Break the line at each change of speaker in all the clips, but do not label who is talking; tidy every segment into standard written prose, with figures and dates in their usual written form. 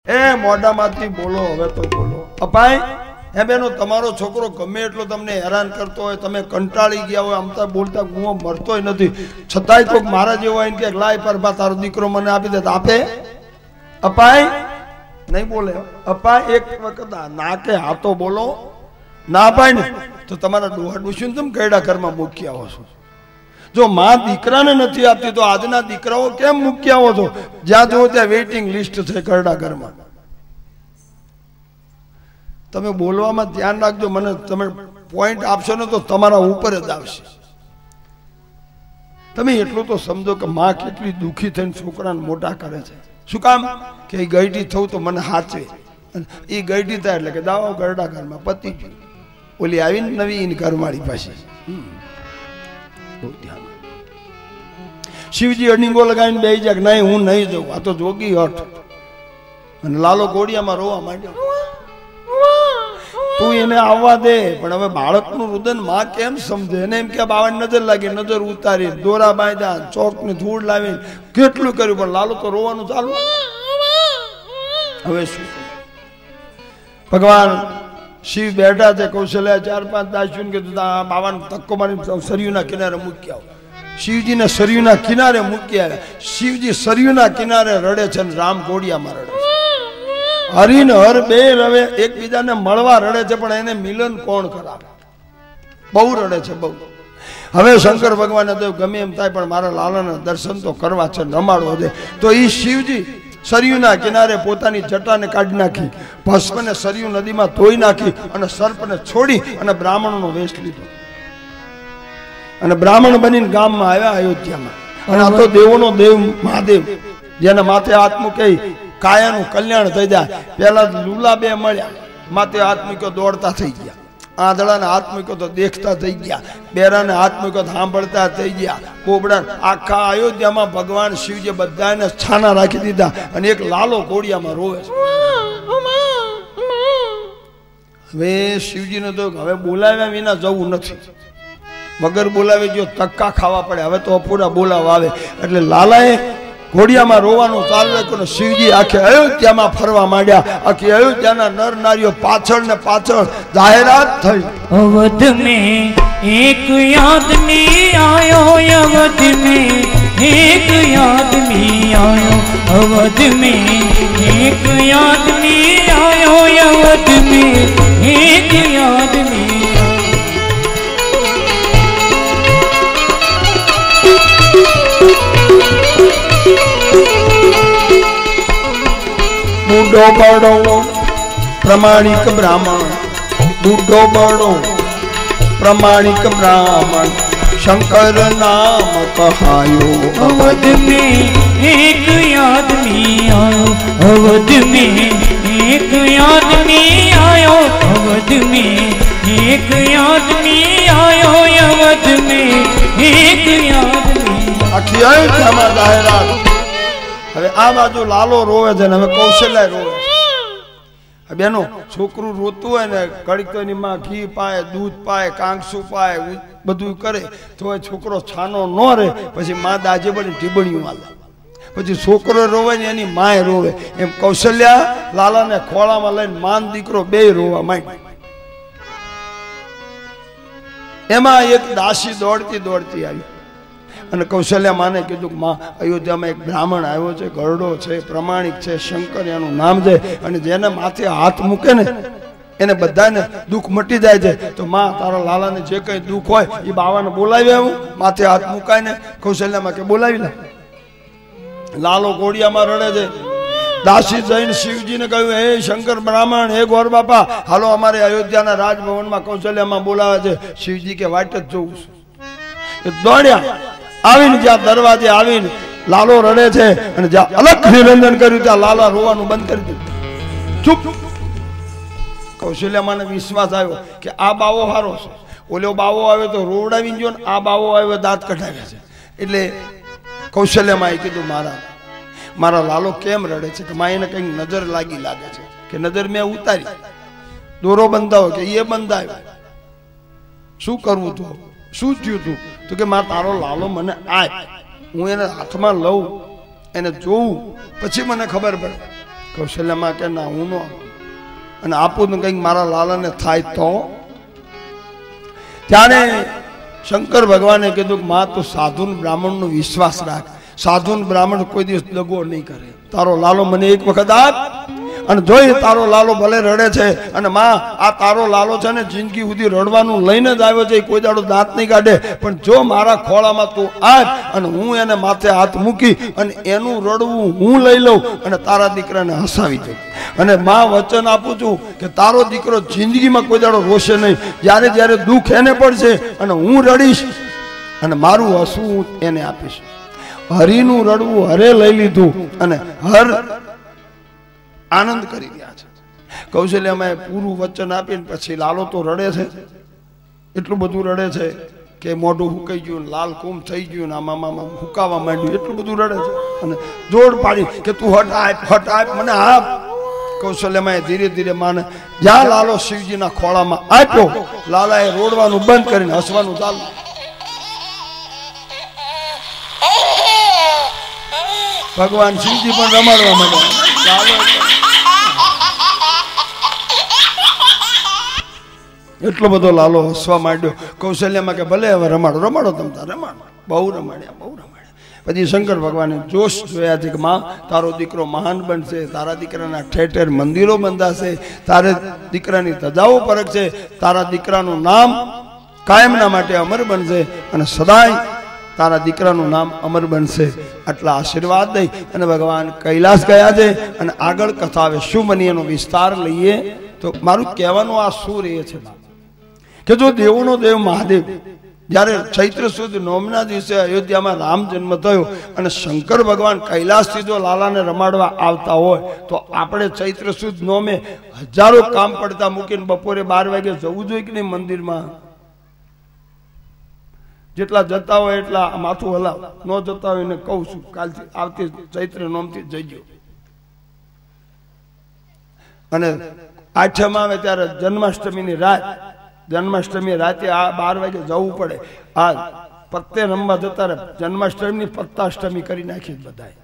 એ મોઢામાંથી બોલો, હવે તો બોલો. અપાય હે બેનો, તમારો છોકરો ગમે એટલો તમને હેરાન કરતો હોય, તમે કંટાળી ગયા હોય, આમતા બોલતા ગુઓ મરતોય નથી, છતાંય કોઈક મારા જેવો હોય કે લાય પરબા તારો દીકરો મને આપી દે, આપે? અપાય નહીં બોલે. અપાય એક વખત ના કે હા તો બોલો. ના અપાય ને તો તમારા ડોહા ડોસીને તમે કયડા ઘરમાં મૂકી આવો છો? જો માં દીકરાને નથી આપતી તો આજના દીકરાઓ કેમ મૂકી આવો છો? જ્યાં જુઓ ત્યાં વેઇટિંગ લિસ્ટ છે કરડા ઘરમાં. તમે બોલવામાં ધ્યાન રાખજો, મને તમે પોઈન્ટ આપશો ને તો તમારા ઉપર જ આવશે. તમે એટલું તો સમજો કે માં કેટલી દુઃખી થઈને છોકરાને મોટા કરે છે. શું કામ? કે એ ગઈડી થવું તો મને હાચવે. એ ગઈડી થાય એટલે કે દાવો કરડા ઘરમાં પતી ગયું. ઓલી આવીને નવી એની ઘરવાળી પાસે શિવજી અડીંગો લગાવીને બે જાય, નહીં હું નહીં જઉં, આ તો જોગી હઠ. અને લાલો ઘોડિયામાં રોવા માંડ્યો. તું એને આવવા દે, પણ હવે બાળકનું રુદન માં કેમ સમજે? એને એમ કે બાવાની નજર લાગી, નજર ઉતારી, દોરા બાંધ્યા, ચોક ની ધૂળ લાવી, કેટલું કર્યું, પણ લાલો તો રોવાનું ચાલુ. હવે શું? ભગવાન શિવ બેઠા છે, કૌશલ્યા 4-5 દાસીઓને કીધું આ બાવાને ધક્કો મારી સરયુના કિનારે મૂકી આવો. શિવજીને સરયુના કિનારે મૂકી આવ્યા. શિવજી સરયુના કિનારે રડે છે અને રામ ઘોડિયામાં રડે છે. હરિને હર બે રવે એકબીજાને મળવા રડે છે, પણ એને મિલન કોણ કરાવે? બહુ રડે છે, બહુ. હવે શંકર ભગવાને તો ગમે એમ થાય પણ મારા લાલાના દર્શન તો કરવા છે, રમાડવો છે. તો એ શિવજી સરયુના કિનારે પોતાની જટાને કાઢી નાખી, ભસ્મને સરયુ નદીમાં ધોઈ નાખી અને સર્પને છોડી અને બ્રાહ્મણનો વેશ લીધો અને બ્રાહ્મણ બનીને ગામમાં આવ્યા અયોધ્યામાં. અને આ તો દેવોનો દેવ મહાદેવ, જેના માથે હાથ મૂકે કાયાનું કલ્યાણ થઈ જાય. પેલા લુલા બે મળ્યા, માથે હાથ મૂક્યો દોડતા થઈ ગયા, આંધળાને હાથ મૂક્યો તો દેખતા થઈ ગયા, બેરાને હાથ મૂક્યો તો સાંભળતા થઈ ગયા, પોબડા. આખા અયોધ્યામાં ભગવાન શિવજી બધાને છાના રાખી દીધા અને એક લાલો ઘોડિયામાં રોવે છે. હવે શિવજીને તો હવે બોલાવ્યા વિના જવું નથી, વગર બોલાવે જો ધક્કા ખાવા પડે. હવે તો પૂરા બોલાવા આવે એટલે લાલાએ ઘોડિયામાં રોવાનું ચાલુ રાખ્યું. શિવજી આખે અયોધ્યામાં ફરવા માંડ્યા. આખી અયોધ્યાના નર નારીઓ પાછળ ને પાછળ જાહેરાત થઈ.
અવધ में एक आदमी आयो, अवध में एक आदमी आयो, अवध में एक आदमी आयो, अवध में एक आदमी.
બુઢો બડો પ્રમાણિક બ્રાહ્મણ, બુઢો બડો પ્રમાણિક બ્રાહ્મણ, શંકર નામ કહાયો.
अवध में एक आदमी आयो, अवध में एक आदमी आयो, अवध में एक आदमी आयो, अवध में एक आदमी.
આખી અયોધ્યામાં જાહેરાત. હવે આ બાજુ લાલો રોવે છે ને હવે કૌશલ્યા રોવે છે. બેનો, છોકરું રોતું હોય ને ઘડીક તો એની માં ઘી પાય, દૂધ પાય, કાંગસું પાય, બધું કરે તો છોકરો છાનો ન રહે. પછી માં દાજે બની ટીબણીયું હાલે, પછી છોકરો રોવે ને એની માય રોવે. એમ કૌશલ્યા લાલાને ખોળામાં લઈને માન દીકરો બે રોવા માંડ્યા. એમાં એક દાસી દોડતી દોડતી આવી અને કૌશલ્યા માને કીધું, માં અયોધ્યામાં એક બ્રાહ્મણ આવ્યો છે, ગરડો છે, પ્રમાણિક છે, શંકર એનું નામ છે, અને જેને માથે હાથ મૂકે ને એને બધાને દુઃખ મટી જાય છે. તો માં તારા લાલાને જે કઈ દુઃખ હોય એ બાવાને બોલાવી આવું, માથે હાથ મુકાય ને. કૌશલ્યામાં કે બોલાવી લે. લાલો ઘોડિયામાં રડે છે. દાસી જઈને શિવજીને કહ્યું, હે શંકર બ્રાહ્મણ, હે ગોર બાપા, હાલો અમારે અયોધ્યાના રાજભવનમાં કૌશલ્યામાં બોલાવે છે. શિવજી કે વાટ જ જોઉં છું. એ દોડ્યા, આવીને જ્યાં દરવાજે આવીને લાલો રડે છે અને જ્યાં અલગ નિરંજન કર્યું ત્યાં લાલા રોવાનું બંધ કરી દીધું. ચૂપ. કૌશલ્યામાં વિશ્વાસ આવ્યો કે આ બાવો હારો છે. ઓલો બાવો આવ્યો તો રોવડાવી ગયો ને આ બાવો આવ્યો દાંત કઢાવ્યા છે. એટલે કૌશલ્યામાં કીધું, મારા લાલો કેમ રડે છે? કે માં એને કઈક નજર લાગે છે. કે નજર મેં ઉતારી, દોરો બંધાવો કે એ બંધાયો. શું કરવું તું? શું થયું તું? તો કે માં તારો લાલો મને આપ, હું એને હાથમાં લઉં, એને જોઉં, પછી મને ખબર પડે. કૌશલ્યામાં કે ના હું ન આપું, અને આપું તો કંઈક મારા લાલાને થાય તો. ત્યારે શંકર ભગવાને કીધું કે માં તું સાધુ બ્રાહ્મણનો વિશ્વાસ રાખ, સાધુ બ્રાહ્મણ કોઈ દિવસ દગો નહીં કરે. તારો લાલો મને એક વખત આપ, અને જોઈ તારો લાલો ભલે રડે છે, અને માં આ તારો લાલો છે ને જિંદગી સુધી રડવાનું લઈને જ આવ્યો છે, કોઈ દાડો દાંત નહીં કાઢે, પણ જો મારા ખોળામાં તું આજ અને હું એને માથે હાથ મૂકી અને એનું રડવું હું લઈ લઉં અને તારા દીકરાને હસાવી દઉં. અને માં વચન આપું છું કે તારો દીકરો જિંદગીમાં કોઈ દાડો રોશે નહીં. જ્યારે જ્યારે દુઃખ એને પડશે અને હું રડીશ અને મારું હસવું એને આપીશ. હરિનું રડવું હરે લઈ લીધું અને હર આનંદ કરી રહ્યા છે. કૌશલ્યામાં પૂરું વચન આપીને પછી લાલો તો રડે છે, એટલું બધું રડે છે કે મોઢું હુકાઈ ગયું, લાલ કુમ થઈ ગયું, આમાં હુકાવા માંડ્યું, એટલું બધું રડે છે. અને જોડ પાડી કે તું હટ આપ મને આપ. કૌશલ્યામાં ધીરે ધીરે માને જ્યાં લાલો શિવજીના ખોળામાં આપ્યો, લાલાએ રોડવાનું બંધ કરીને હસવાનું ચાલુ. ભગવાન શિવજી પણ રમાડવા માંડ્યા. એટલો બધો લાલો હસવા માંડ્યો. કૌશલ્યામાં કે ભલે હવે રમાડો તમે તાર રમાડો. બહુ રમાડ્યા. પછી શંકર ભગવાને જોશ જોયા છે કે માં તારો દીકરો મહાન બનશે, તારા દીકરાના ઠેર મંદિરો બંધાશે, તારે દીકરાની ધજાઓ પરખશે, તારા દીકરાનું નામ કાયમના માટે અમર બનશે અને સદાય તારા દીકરાનું નામ અમર બનશે. આટલા આશીર્વાદ દઈ અને ભગવાન કૈલાસ ગયા છે. અને આગળ કથા આવે શું બની એનો વિસ્તાર લઈએ તો મારું કહેવાનું આ શું રહે છે કે જો દેવોનો દેવ મહાદેવ જ્યારે ચૈત્ર સુદ નોમના દિવસે અયોધ્યામાં રામ જન્મ થયો અને શંકર ભગવાન કૈલાસથી જો લાલાને રમાડવા આવતા હોય તો આપણે ચૈત્ર સુદ નોમે હજારો કામ પડતા મૂકીને બપોરે 12 વાગે જવું જોઈએ કે નહીં મંદિરમાં? જેટલા જતા હોય એટલા માથું હલાવ, ન જતા હોય એને કહું છું કાલથી આવતી ચૈત્ર નોમથી જઈજો. અને આઠમ આવે ત્યારે જન્માષ્ટમીની રાતે આ 12 વાગે જવું પડે. આ પત્તે રમવા જતા રહે, જન્માષ્ટમીની પત્તાષ્ટમી કરી નાખી બધાએ.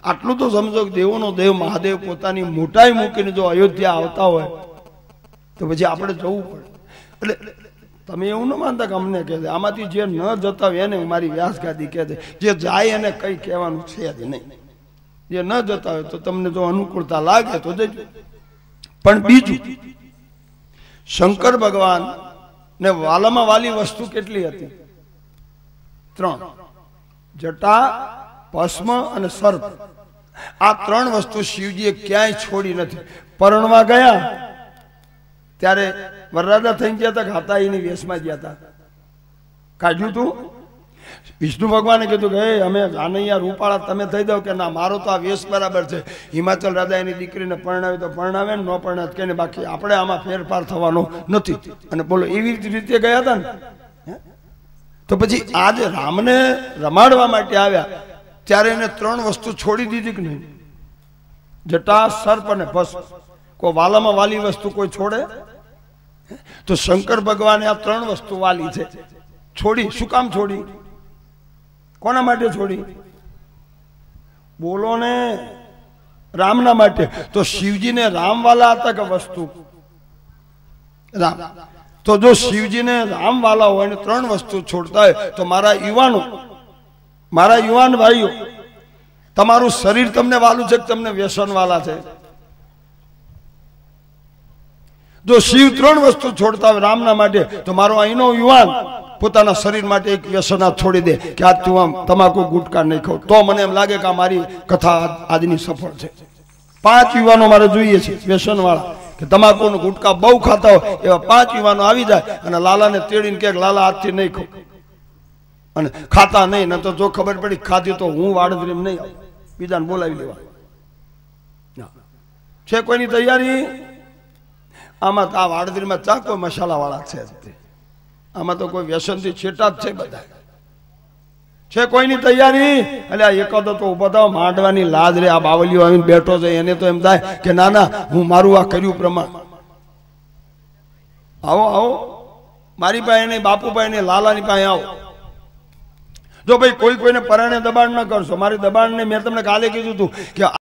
આટલું તો સમજો કે દેવોનો દેવ મહાદેવ પોતાની મોટાઈ મૂકીને જો અયોધ્યા આવતા હોય તો પછી આપણે જવું પડે. એટલે તમે એવું ન માનતા કે અમને કહે છે, આમાંથી જે ન જતા હોય એને મારી વ્યાસગાદી કહે છે, જે જાય એને કઈ કહેવાનું છે જ નહીં. જે ન જતા હોય તો તમને જો અનુકૂળતા લાગે તો જજો. પણ બીજું, શંકર ભગવાન ને વાલામાં વાલી વસ્તુ કેટલી હતી? 3: જટા, ભસ્મ અને સર્પ. આ 3 વસ્તુ શિવજીએ ક્યાંય છોડી નથી. પરણવા ગયા ત્યારે વરરાજા થઈ ગયા હતા, ખાતા એની વેશમાં ગયા હતા, કાઢ્યું તું. વિષ્ણુ ભગવાને કીધું કે અમે જાનૈયા રૂપાળા તમે થઈ જાવ કે ના, મારો તો આ વેશ બરાબર છે. હિમાચલ રાજા એની દીકરીને પરણાવે તો પરણાવે ને, ન પરણાવે કે બાકી આપણે આમાં ફેરફાર થવાનો નથી. અને બોલો એવી રીતે ગયા હતા ને. તો પછી આજે રામને રમાડવા માટે આવ્યા ત્યારે એને 3 વસ્તુ છોડી દીધી કે નહીં? જટા, સર્પ અને ભસ્મ. કોઈ વાલામાં વાલી વસ્તુ કોઈ છોડે? તો શંકર ભગવાને આ 3 વસ્તુ વાલી છે છોડી. શું કામ છોડી? કોના માટે છોડી? બોલો ને. રામના માટે. તો શિવજીને રામવાલા હતા કે વસ્તુ? રામ. તો જો શિવજીને રામવાલા હોય ને 3 વસ્તુ છોડતા હોય તો મારા યુવાન ભાઈઓ, તમારું શરીર તમને વાલું છે કે તમને વ્યસન વાલા છે? જો શિવ 3 વસ્તુ છોડતા હોય રામના માટે તો મારો અહીંનો યુવાન પોતાના શરીર માટે એક વ્યસના છોડી દે કે આજ તું આમ તમાકુ ગુટકા નહીં ખાવ, તો મને એમ લાગે કે આ મારી કથા આજની સફળ છે. 5 યુવાનો મારે જોઈએ છે વ્યસન વાળા કે તમાકુ ગુટકા બહુ ખાતા હોય એવા 5 યુવાનો આવી જાય અને લાલાને તેડીને કે લાલા આજથી નહીં ખાવ, અને ખાતા નહીં. ને તો જો ખબર પડી ખાધી તો હું વાડદરીમ નહીં આવું, બીજાને બોલાવી લેવા. છે કોઈની તૈયારી? આમાં આ વાડદરીમાં ચા કોઈ મસાલા વાળા છે, આમાં તો કોઈ વ્યસનથી છેટા જ છે બધા. છે કોઈની તૈયારી? એટલે આ એકાદો તો ઉભો થાવ, માંડવાની લાજ રે. આ બાવલીઓ આવીને બેઠો છે એને તો એમ થાય કે ના ના હું મારું આ કર્યું પ્રમાણ. આવો મારી પાસે નહીં, બાપુભાઈ ને લાલાની પાસે આવો. જો ભાઈ કોઈને પરાણે દબાણ ન કરશો. મારી દબાણ ને મેં તમને કાલે કીધું હતું કે